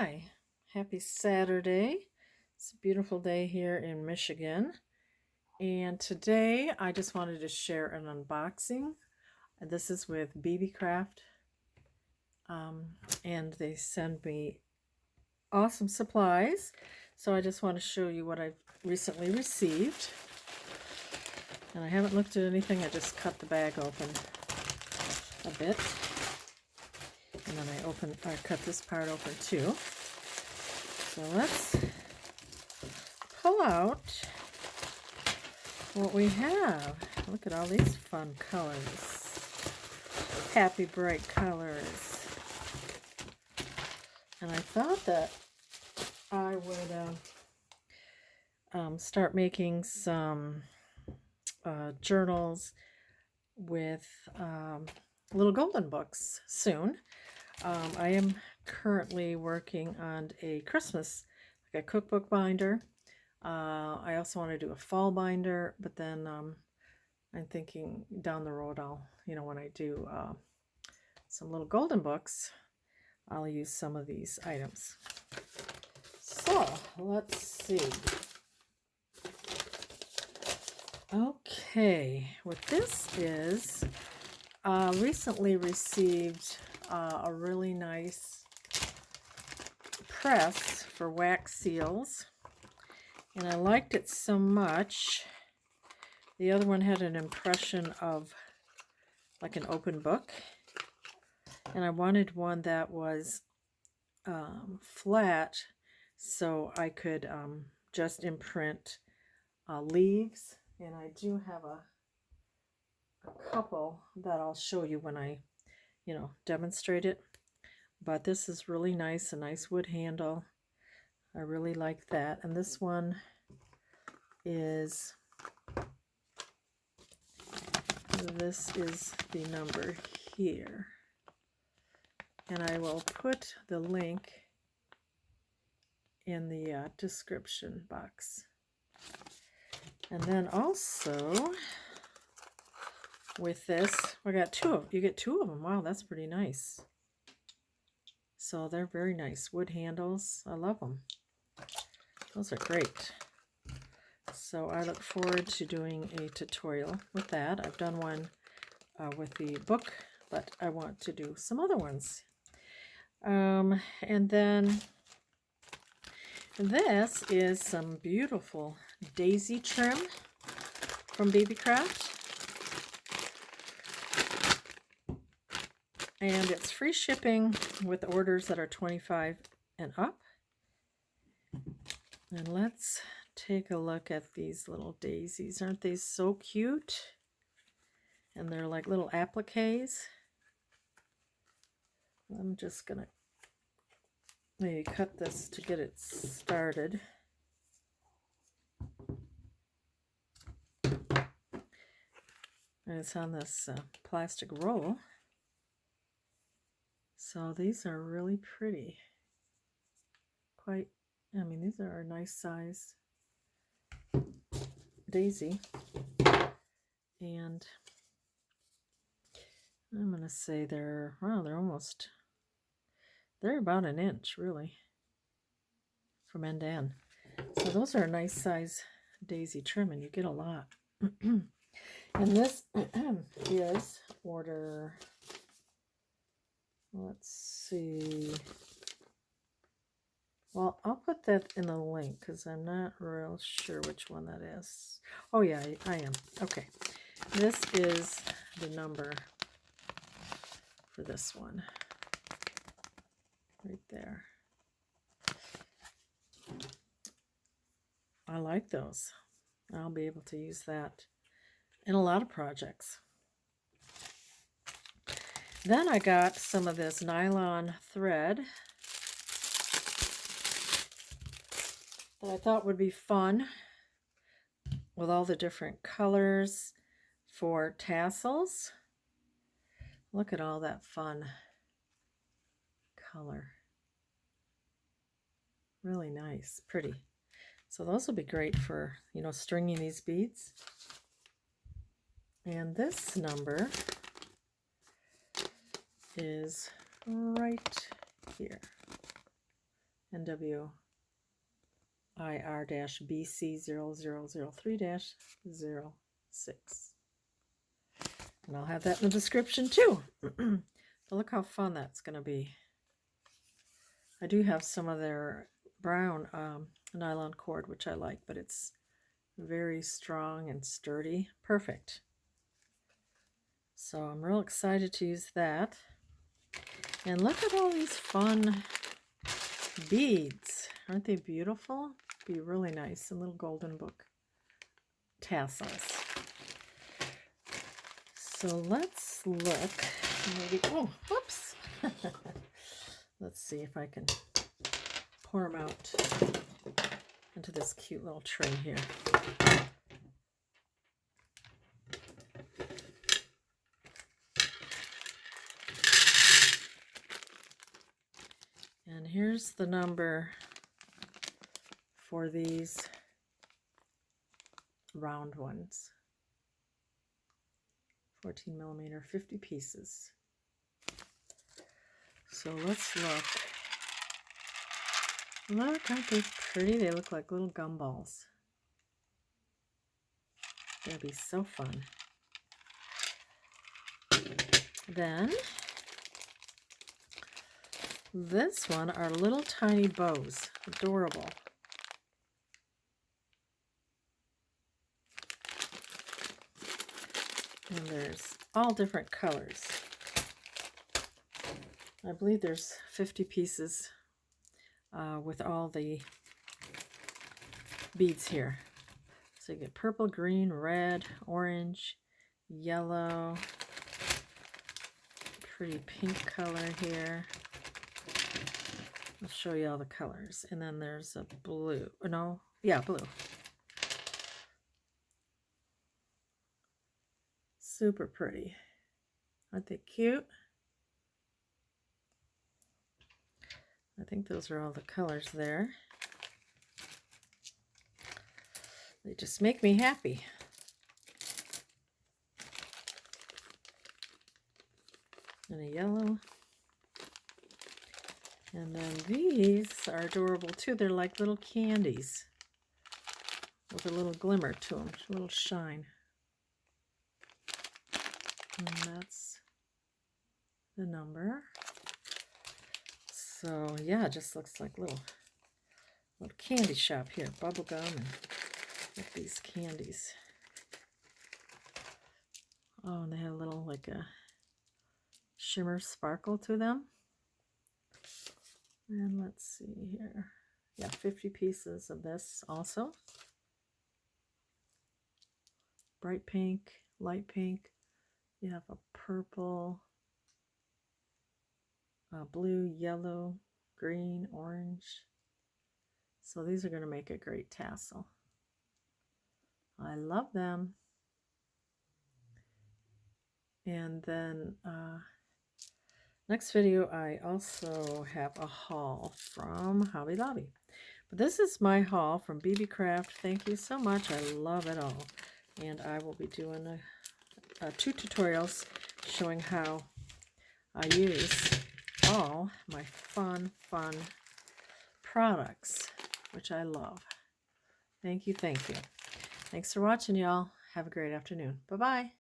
Hi, happy Saturday. It's a beautiful day here in Michigan. And today I just wanted to share an unboxing. This is with BeeBeeCraft. And they send me awesome supplies. So I just want to show you what I've recently received. And I haven't looked at anything, I just cut the bag open a bit. And then I cut this part open too. So let's pull out what we have. Look at all these fun colors. Happy bright colors. And I thought that I would start making some journals with little golden books soon. I am currently working on a Christmas, like a cookbook binder. I also want to do a fall binder, but then I'm thinking down the road when I do some little golden books, I'll use some of these items. So, let's see. Okay, what this is, recently received a really nice press for wax seals, and I liked it so much. The other one had an impression of like an open book, and I wanted one that was flat so I could just imprint leaves, and I do have a couple that I'll show you when I demonstrate it. But this is really nice, a nice wood handle. I really like that. And this one is, this is the number here. And I will put the link in the description box. And then also with this, I got you get two of them. Wow, that's pretty nice. So they're very nice wood handles. I love them. Those are great. So I look forward to doing a tutorial with that. I've done one with the book, but I want to do some other ones. And then this is some beautiful daisy trim from BeeBeeCraft. And it's free shipping with orders that are 25 and up. And let's take a look at these little daisies. Aren't they so cute? And they're like little appliques. I'm just going to maybe cut this to get it started. And it's on this plastic roll. So these are really pretty. These are a nice size daisy. And I'm going to say they're about an inch, really, from end to end. So those are a nice size daisy trim, and you get a lot. And this is order, let's see. Well, I'll put that in the link because I'm not real sure which one that is. Oh yeah, I am. Okay. This is the number for this one. Right there. I like those. I'll be able to use that in a lot of projects. Then I got some of this nylon thread that I thought would be fun with all the different colors for tassels. Look at all that fun color. Really nice, pretty. So those will be great for, stringing these beads. And this number is right here. NWIR-BC0003-06. And I'll have that in the description too. But look how fun that's going to be. I do have some of their brown nylon cord, which I like, but it's very strong and sturdy. Perfect. So I'm real excited to use that. And look at all these fun beads. Aren't they beautiful? Be really nice. And little golden book tassels. So let's look. Maybe, oh, whoops. Let's see if I can pour them out into this cute little tray here. And here's the number for these round ones. 14 millimeter, 50 pieces. So let's look. Look, aren't they pretty? They look like little gumballs. That'd be so fun. Then this one are little tiny bows. Adorable. And there's all different colors. I believe there's 50 pieces with all the beads here. So you get purple, green, red, orange, yellow, pretty pink color here. I'll show you all the colors. And then there's a blue. No, yeah, blue. Super pretty. Aren't they cute? I think those are all the colors there. They just make me happy. And a yellow. And then these are adorable too. They're like little candies with a little glimmer to them, a little shine. And that's the number. So yeah, it just looks like little candy shop here. Bubblegum and with these candies. Oh, and they have a little like a shimmer sparkle to them. And let's see here. Yeah, 50 pieces of this also. Bright pink, light pink. You have a purple, blue, yellow, green, orange. So these are going to make a great tassel. I love them. And then next video, I also have a haul from Hobby Lobby. But this is my haul from BeeBeeCraft. Thank you so much. I love it all. And I will be doing two tutorials showing how I use all my fun products, which I love. Thank you. Thanks for watching, y'all. Have a great afternoon. Bye-bye.